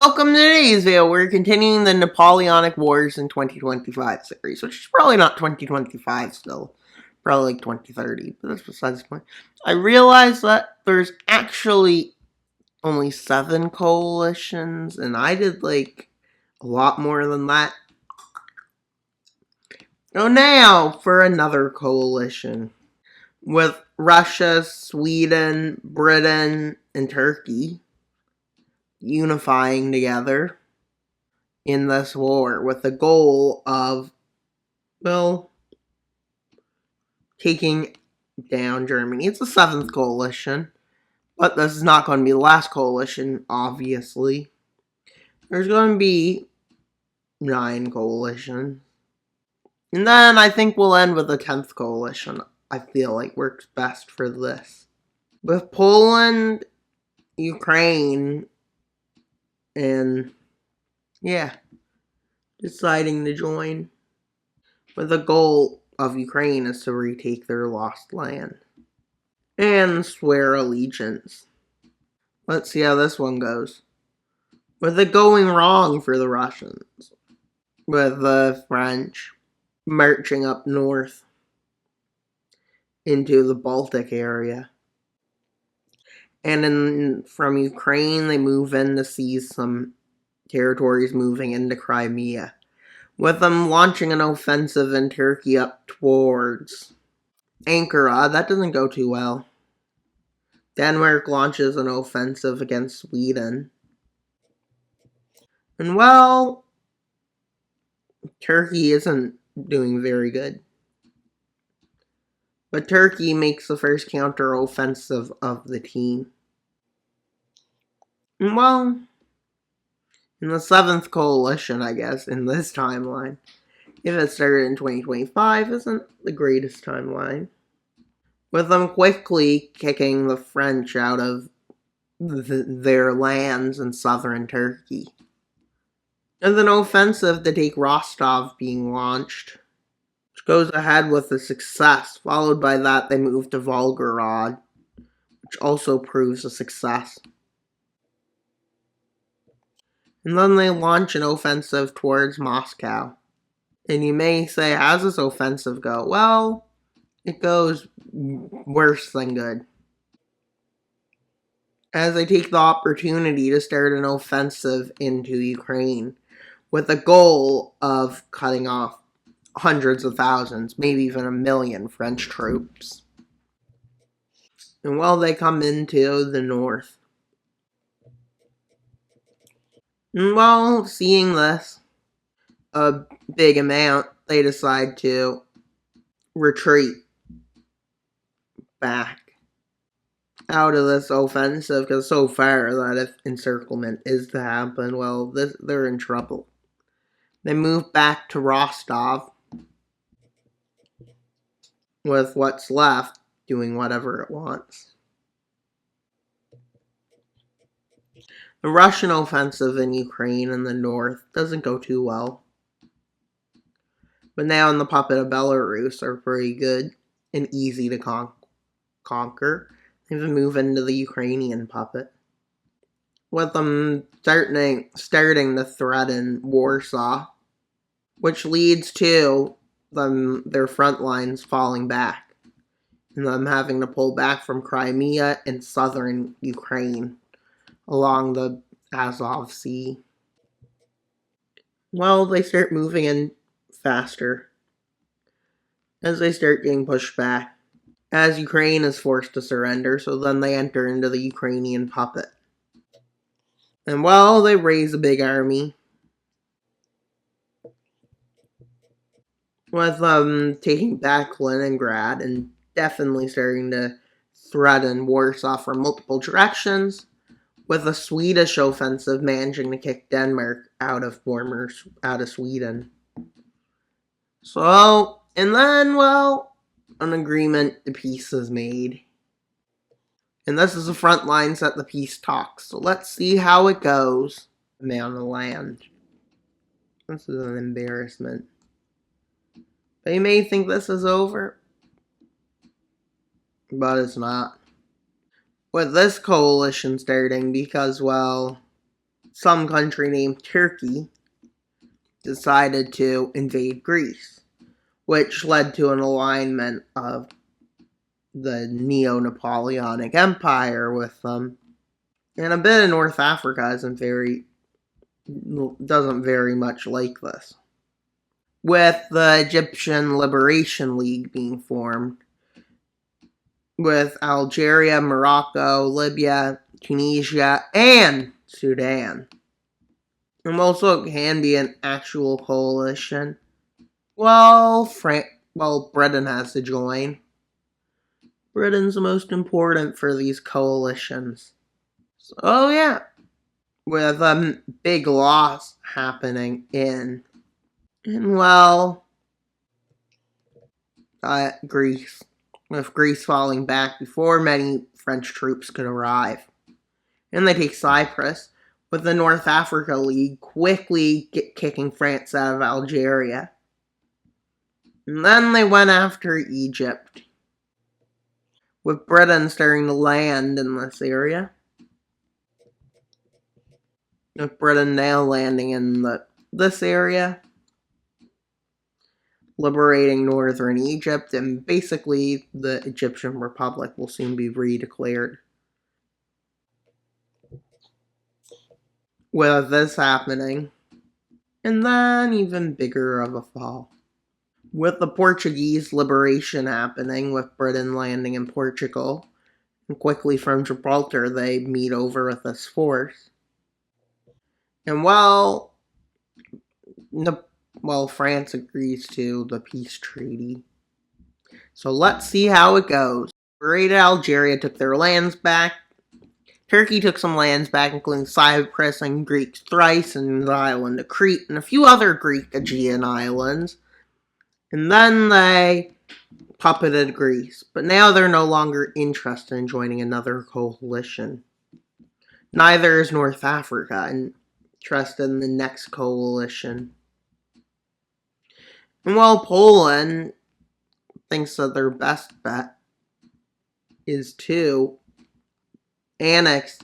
Welcome to today's video. We're continuing the Napoleonic Wars in 2025 series, which is probably not 2025 still. Probably like 2030, but that's besides the point. I realized that there's actually only 7 coalitions, and I did like a lot more than that. So now for another coalition with Russia, Sweden, Britain, and Turkey unifying together in this war with the goal of, well, taking down Germany. It's the 7th coalition, but this is not going to be the last coalition, obviously. There's going to be 9 coalitions. And then I think we'll end with the 10th coalition. I feel like works best for this. With Poland, Ukraine, and yeah, deciding to join with the goal of Ukraine is to retake their lost land and swear allegiance. Let's see how this one goes. With it going wrong for the Russians, with the French marching up north into the Baltic area. And from Ukraine, they move in to seize some territories moving into Crimea, with them launching an offensive in Turkey up towards Ankara. That doesn't go too well. Denmark launches an offensive against Sweden. And well, Turkey isn't doing very good. But Turkey makes the first counter-offensive of the team. And well, in the 7th coalition, I guess, in this timeline, if it started in 2025, isn't the greatest timeline. With them quickly kicking the French out of their lands in southern Turkey. And an offensive to take Rostov being launched, which goes ahead with a success. Followed by that, they move to Volgograd, which also proves a success. And then they launch an offensive towards Moscow. And you may say, how's this offensive go? Well, it goes worse than good, as they take the opportunity to start an offensive into Ukraine with the goal of cutting off hundreds of thousands, maybe even 1 million French troops. And while they come into the north, and while seeing this, a big amount, they decide to retreat back out of this offensive, because so far that if encirclement is to happen, well, they're in trouble. They move back to Rostov with what's left doing whatever it wants. The Russian offensive in Ukraine in the north doesn't go too well. But now in the puppet of Belarus are pretty good and easy to conquer. They even move into the Ukrainian puppet, with them starting to threaten Warsaw, which leads to their front lines falling back, and them having to pull back from Crimea and southern Ukraine along the Azov Sea. Well, they start moving in faster as they start getting pushed back, as Ukraine is forced to surrender, so then they enter into the Ukrainian puppet. And well, they raise a big army, with taking back Leningrad and definitely starting to threaten Warsaw from multiple directions, with a Swedish offensive managing to kick Denmark out of Sweden. So, and then, well, an agreement, the peace is made. And this is the front lines at the peace talks. So let's see how it goes on the land. This is an embarrassment. They may think this is over, but it's not. With this coalition starting, because, well, some country named Turkey decided to invade Greece, which led to an alignment of the Neo-Napoleonic Empire with them. And a bit of North Africa doesn't very much like this. With the Egyptian Liberation League being formed, with Algeria, Morocco, Libya, Tunisia, and Sudan. And also it can be an actual coalition. Well, Britain has to join. Britain's the most important for these coalitions. So, yeah. With a big loss happening in Greece. With Greece falling back before many French troops could arrive. And they take Cyprus, with the North Africa League quickly kicking France out of Algeria. And then they went after Egypt, with Britain starting to land in this area. With Britain now landing in this area, liberating northern Egypt, and basically the Egyptian Republic will soon be redeclared. With this happening, and then even bigger of a fall. With the Portuguese liberation happening, with Britain landing in Portugal, and quickly from Gibraltar they meet over with this force. And France agrees to the peace treaty. So let's see how it goes. Liberated Algeria took their lands back. Turkey took some lands back, including Cyprus and Greek Thrace and the island of Crete and a few other Greek Aegean islands. And then they puppeted Greece. But now they're no longer interested in joining another coalition. Neither is North Africa interested in the next coalition. And while Poland thinks that their best bet is to annex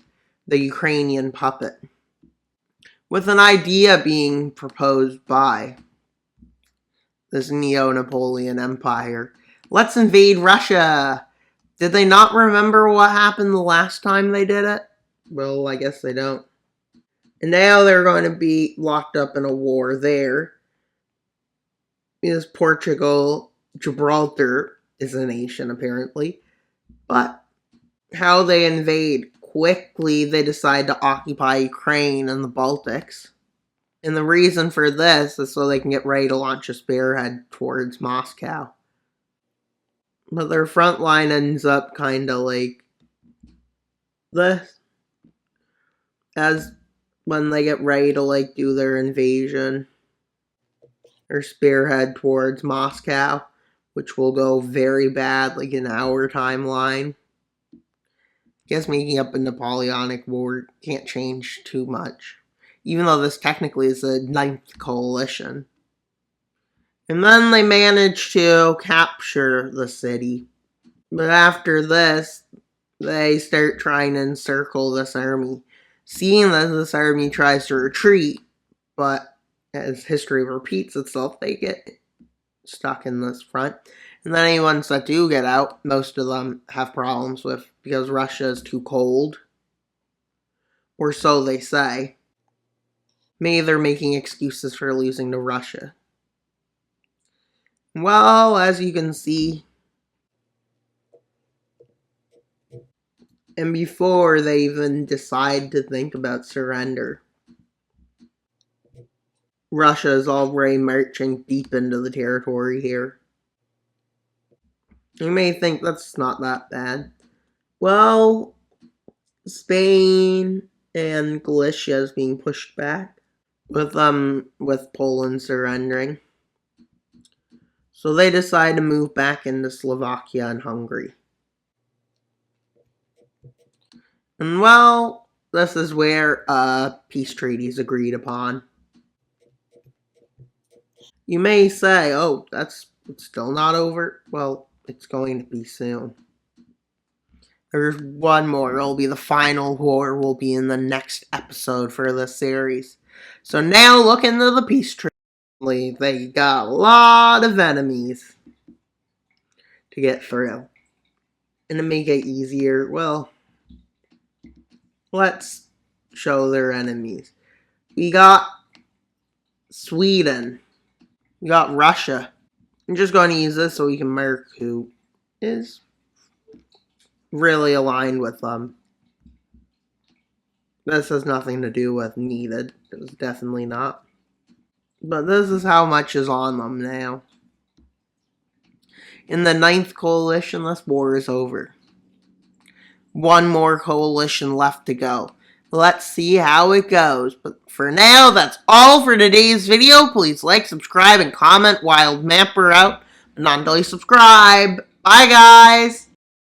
the Ukrainian puppet, with an idea being proposed by this Neo-Napoleon Empire. Let's invade Russia! Did they not remember what happened the last time they did it? Well, I guess they don't. And now they're going to be locked up in a war there. Because Portugal, Gibraltar is a nation, apparently. But how they invade? Quickly, they decide to occupy Ukraine and the Baltics. And the reason for this is so they can get ready to launch a spearhead towards Moscow. But their front line ends up kind of like this. As when they get ready to do their invasion or spearhead towards Moscow, which will go very bad, in our timeline. I guess making up a Napoleonic War can't change too much, even though this technically is the 9th coalition. And then they manage to capture the city. But after this, they start trying to encircle this army. Seeing that this army tries to retreat, but as history repeats itself, they get stuck in this front. And then any ones that do get out, most of them have problems with, because Russia is too cold. Or so they say. Maybe they're making excuses for losing to Russia. Well, as you can see, and before they even decide to think about surrender, Russia is already marching deep into the territory here. You may think that's not that bad. Well, Spain and Galicia is being pushed back with Poland surrendering. So they decide to move back into Slovakia and Hungary. And this is where peace treaties agreed upon. You may say, oh, it's still not over. Well, it's going to be soon. There's one more. It'll be the final war. Will be in the next episode for this series. So now look into the peace treaty. They got a lot of enemies to get through. And to make it easier, well, let's show their enemies. We got Sweden. We got Russia. I'm just going to use this so we can mark who is really aligned with them. This has nothing to do with needed. It was definitely not. But this is how much is on them now. In the 9th coalition, this war is over. One more coalition left to go. Let's see how it goes. But for now, that's all for today's video. Please like, subscribe, and comment. Wild Mapper out. But not until you subscribe. Bye, guys.